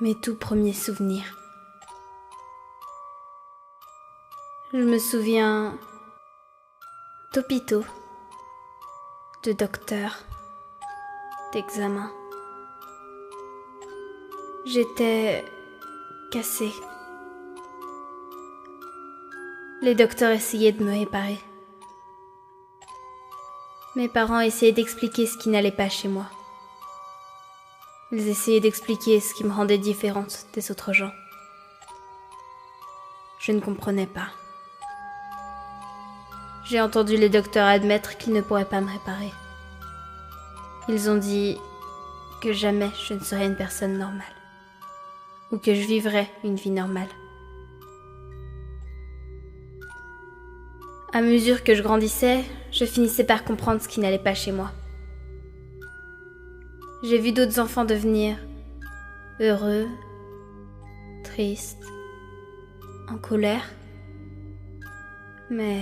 Mes tout premiers souvenirs. Je me souviens d'hôpitaux, de docteurs, d'examens. J'étais cassée. Les docteurs essayaient de me réparer. Mes parents essayaient d'expliquer ce qui n'allait pas chez moi. Ils essayaient d'expliquer ce qui me rendait différente des autres gens. Je ne comprenais pas. J'ai entendu les docteurs admettre qu'ils ne pourraient pas me réparer. Ils ont dit que jamais je ne serais une personne normale, ou que je vivrais une vie normale. À mesure que je grandissais, je finissais par comprendre ce qui n'allait pas chez moi. J'ai vu d'autres enfants devenir heureux, tristes, en colère, mais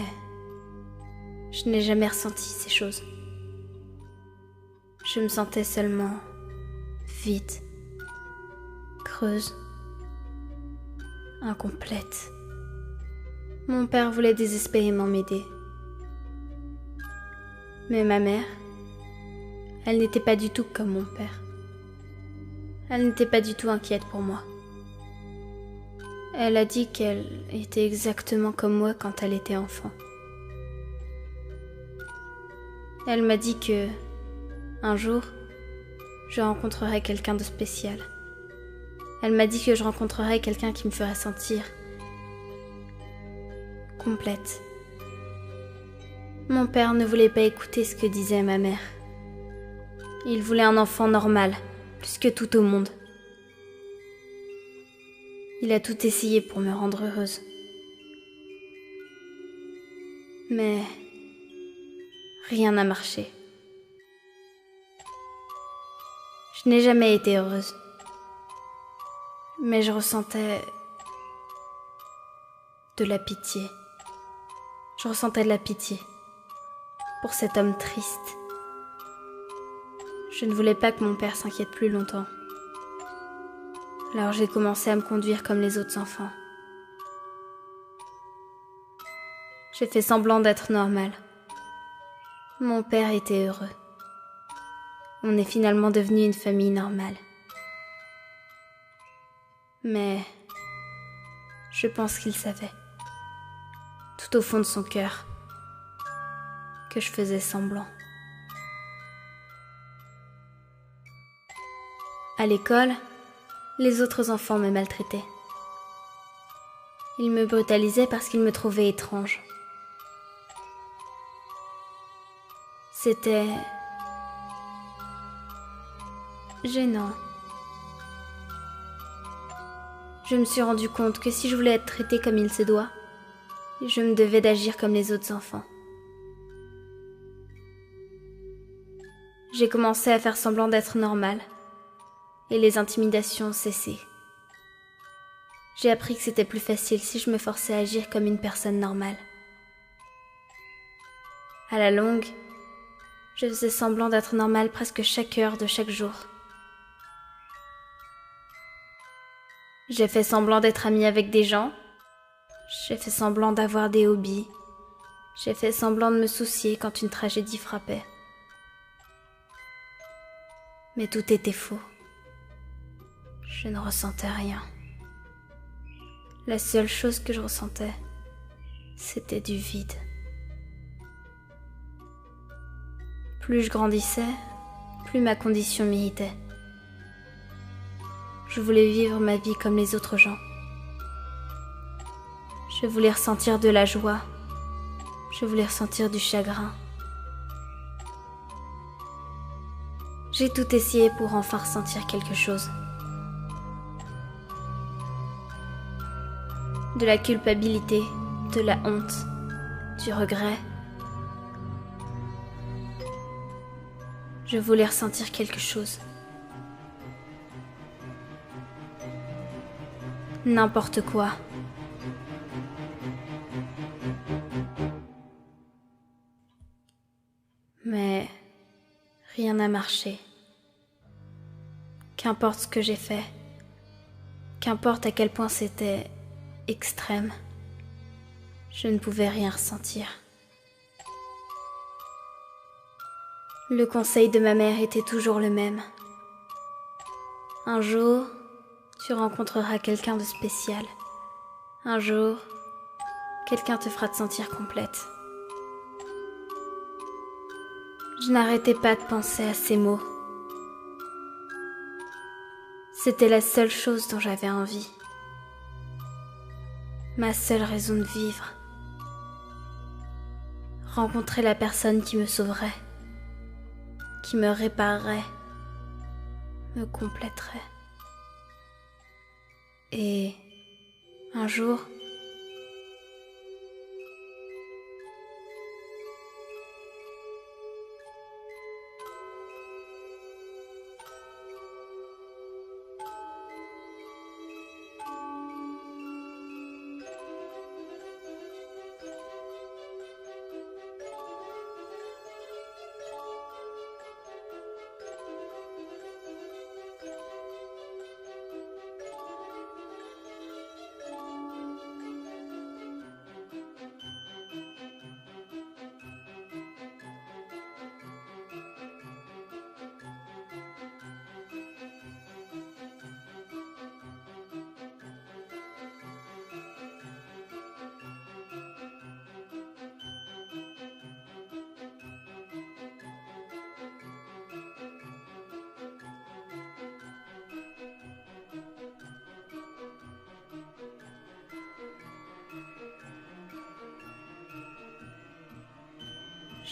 je n'ai jamais ressenti ces choses. Je me sentais seulement vide, creuse, incomplète. Mon père voulait désespérément m'aider. Mais ma mère, elle n'était pas du tout comme mon père. Elle n'était pas du tout inquiète pour moi. Elle a dit qu'elle était exactement comme moi quand elle était enfant. Elle m'a dit que, un jour, je rencontrerais quelqu'un de spécial. Elle m'a dit que je rencontrerais quelqu'un qui me ferait sentir complète. Mon père ne voulait pas écouter ce que disait ma mère. Il voulait un enfant normal, plus que tout au monde. Il a tout essayé pour me rendre heureuse. Mais rien n'a marché. Je n'ai jamais été heureuse. Mais je ressentais de la pitié. Je ressentais de la pitié pour cet homme triste. Je ne voulais pas que mon père s'inquiète plus longtemps. Alors j'ai commencé à me conduire comme les autres enfants. J'ai fait semblant d'être normale. Mon père était heureux. On est finalement devenu une famille normale. Mais je pense qu'il savait, tout au fond de son cœur, que je faisais semblant. À l'école, les autres enfants me maltraitaient. Ils me brutalisaient parce qu'ils me trouvaient étrange. C'était gênant. Je me suis rendu compte que si je voulais être traitée comme il se doit, je me devais d'agir comme les autres enfants. J'ai commencé à faire semblant d'être normale, et les intimidations ont cessé. J'ai appris que c'était plus facile si je me forçais à agir comme une personne normale. À la longue, je faisais semblant d'être normale presque chaque heure de chaque jour. J'ai fait semblant d'être amie avec des gens. J'ai fait semblant d'avoir des hobbies. J'ai fait semblant de me soucier quand une tragédie frappait. Mais tout était faux. Je ne ressentais rien. La seule chose que je ressentais, c'était du vide. Plus je grandissais, plus ma condition m'irritait. Je voulais vivre ma vie comme les autres gens. Je voulais ressentir de la joie. Je voulais ressentir du chagrin. J'ai tout essayé pour enfin ressentir quelque chose. De la culpabilité, de la honte, du regret. Je voulais ressentir quelque chose. N'importe quoi. Mais rien n'a marché. Qu'importe ce que j'ai fait, Qu'importe à quel point c'était extrême, je ne pouvais rien ressentir. Le conseil de ma mère était toujours le même. Un jour, tu rencontreras quelqu'un de spécial. Un jour, quelqu'un te fera te sentir complète. Je n'arrêtais pas de penser à ces mots. C'était la seule chose dont j'avais envie. Ma seule raison de vivre. Rencontrer la personne qui me sauverait, qui me réparerait, me compléterait. Et un jour,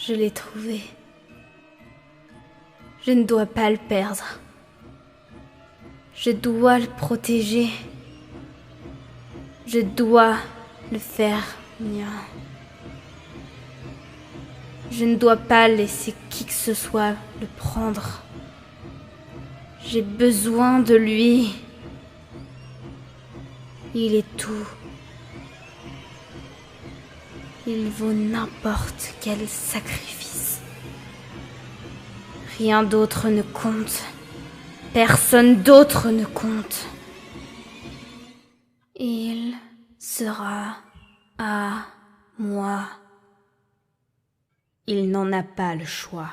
je l'ai trouvé. Je ne dois pas le perdre. Je dois le protéger. Je dois le faire mien. Je ne dois pas laisser qui que ce soit le prendre. J'ai besoin de lui. Il est tout. Il vaut n'importe quel sacrifice. Rien d'autre ne compte. Personne d'autre ne compte. Il sera à moi. Il n'en a pas le choix.